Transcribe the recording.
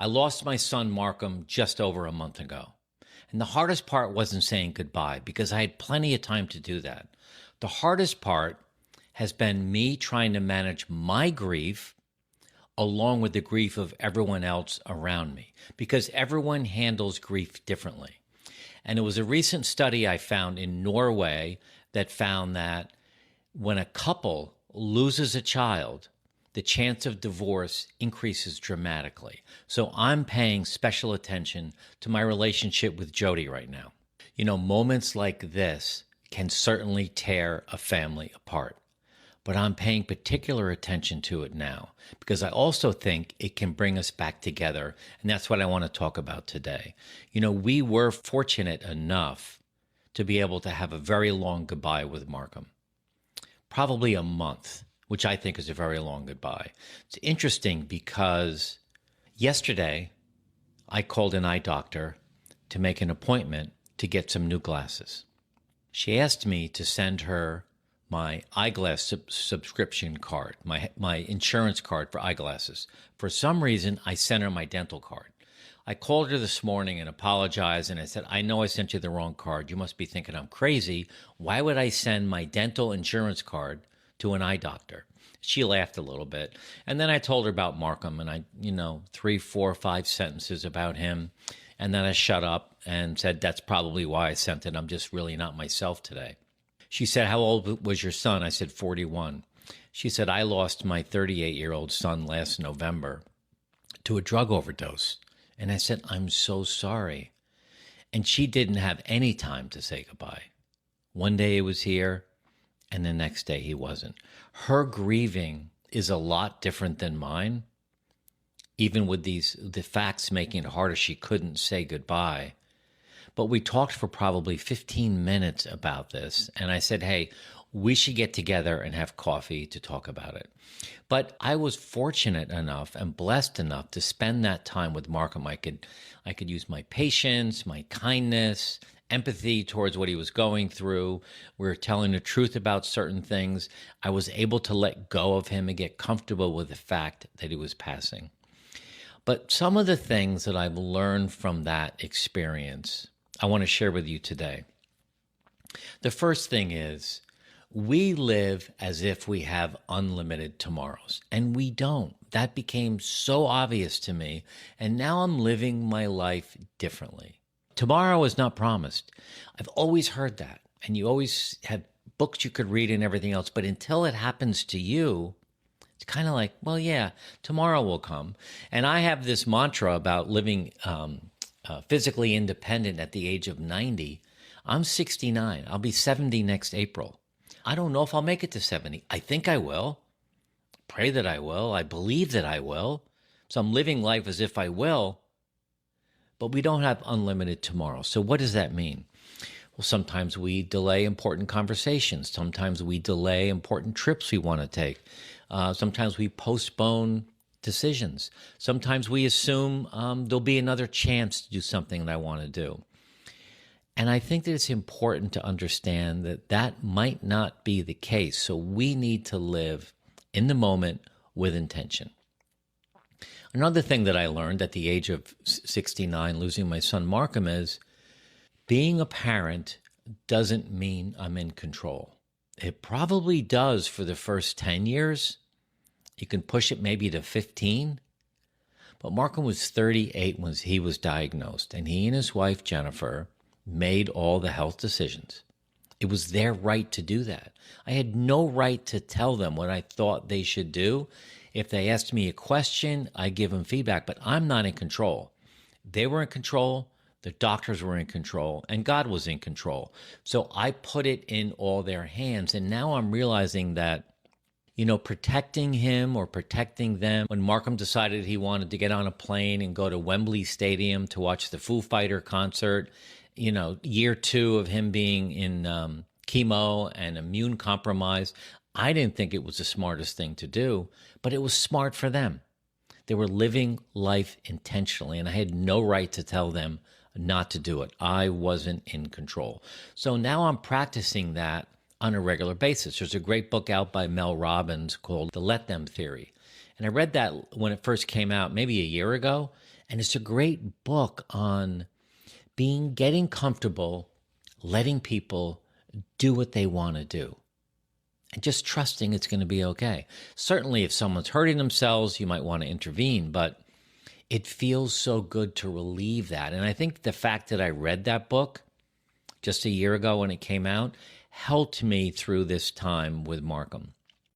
I lost my son Markham just over a month ago. And the hardest part wasn't saying goodbye because I had plenty of time to do that. The hardest part has been me trying to manage my grief along with the grief of everyone else around me because everyone handles grief differently. And it was a recent study I found in Norway that found that when a couple loses a child, the chance of divorce increases dramatically. So I'm paying special attention to my relationship with Jody right now. You know, moments like this can certainly tear a family apart, but I'm paying particular attention to it now because I also think it can bring us back together. And that's what I want to talk about today. You know, we were fortunate enough to be able to have a very long goodbye with Markham, probably a month, which I think is a very long goodbye. It's interesting because yesterday I called an eye doctor to make an appointment to get some new glasses. She asked me to send her my eyeglass subscription card, my insurance card for eyeglasses. For some reason, I sent her my dental card. I called her this morning and apologized, and I said, I know I sent you the wrong card. You must be thinking I'm crazy. Why would I send my dental insurance card to an eye doctor? She laughed a little bit. And then I told her about Markham, and I, 3, 4, 5 sentences about him. And then I shut up and said, that's probably why I sent it. I'm just really not myself today. She said, how old was your son? I said, 41. She said, I lost my 38-year-old son last November to a drug overdose. And I said, I'm so sorry. And she didn't have any time to say goodbye. One day he was here, and the next day he wasn't. Her grieving is a lot different than mine. Even with the facts making it harder, she couldn't say goodbye. But we talked for probably 15 minutes about this. And I said, hey, we should get together and have coffee to talk about it. But I was fortunate enough and blessed enough to spend that time with Markham. I could use my patience, my kindness, empathy towards what he was going through. We were telling the truth about certain things. I was able to let go of him and get comfortable with the fact that he was passing. But some of the things that I've learned from that experience, I want to share with you today. The first thing is, we live as if we have unlimited tomorrows, and we don't. That became so obvious to me, and now I'm living my life differently. Tomorrow is not promised. I've always heard that, and you always had books you could read and everything else, but until it happens to you, it's kind of like, well, yeah, tomorrow will come. And I have this mantra about living physically independent at the age of 90. I'm 69. I'll be 70 next April. I don't know if I'll make it to 70. I think I will. Pray that I will. I believe that I will. So I'm living life as if I will. But we don't have unlimited tomorrow. So what does that mean? Well, sometimes we delay important conversations. Sometimes we delay important trips we want to take. Sometimes we postpone decisions. Sometimes we assume there'll be another chance to do something that I want to do. And I think that it's important to understand that that might not be the case. So we need to live in the moment with intention. Another thing that I learned at the age of 69, losing my son Markham, is being a parent doesn't mean I'm in control. It probably does for the first 10 years. You can push it maybe to 15. But Markham was 38 when he was diagnosed, and he and his wife, Jennifer, made all the health decisions. It was their right to do that. I had no right to tell them what I thought they should do. If they asked me a question, I give them feedback, but I'm not in control. They were in control, the doctors were in control, and God was in control. So I put it in all their hands, and now I'm realizing that, protecting him or protecting them. When Markham decided he wanted to get on a plane and go to Wembley Stadium to watch the Foo Fighter concert, year 2 of him being in chemo and immune compromised, I didn't think it was the smartest thing to do, but it was smart for them. They were living life intentionally, and I had no right to tell them not to do it. I wasn't in control. So now I'm practicing that on a regular basis. There's a great book out by Mel Robbins called The Let Them Theory. And I read that when it first came out, maybe a year ago, And it's a great book on getting comfortable, letting people do what they want to do, and just trusting it's going to be okay. Certainly, if someone's hurting themselves, you might want to intervene, but it feels so good to relieve that. And I think the fact that I read that book just a year ago when it came out helped me through this time with Markham.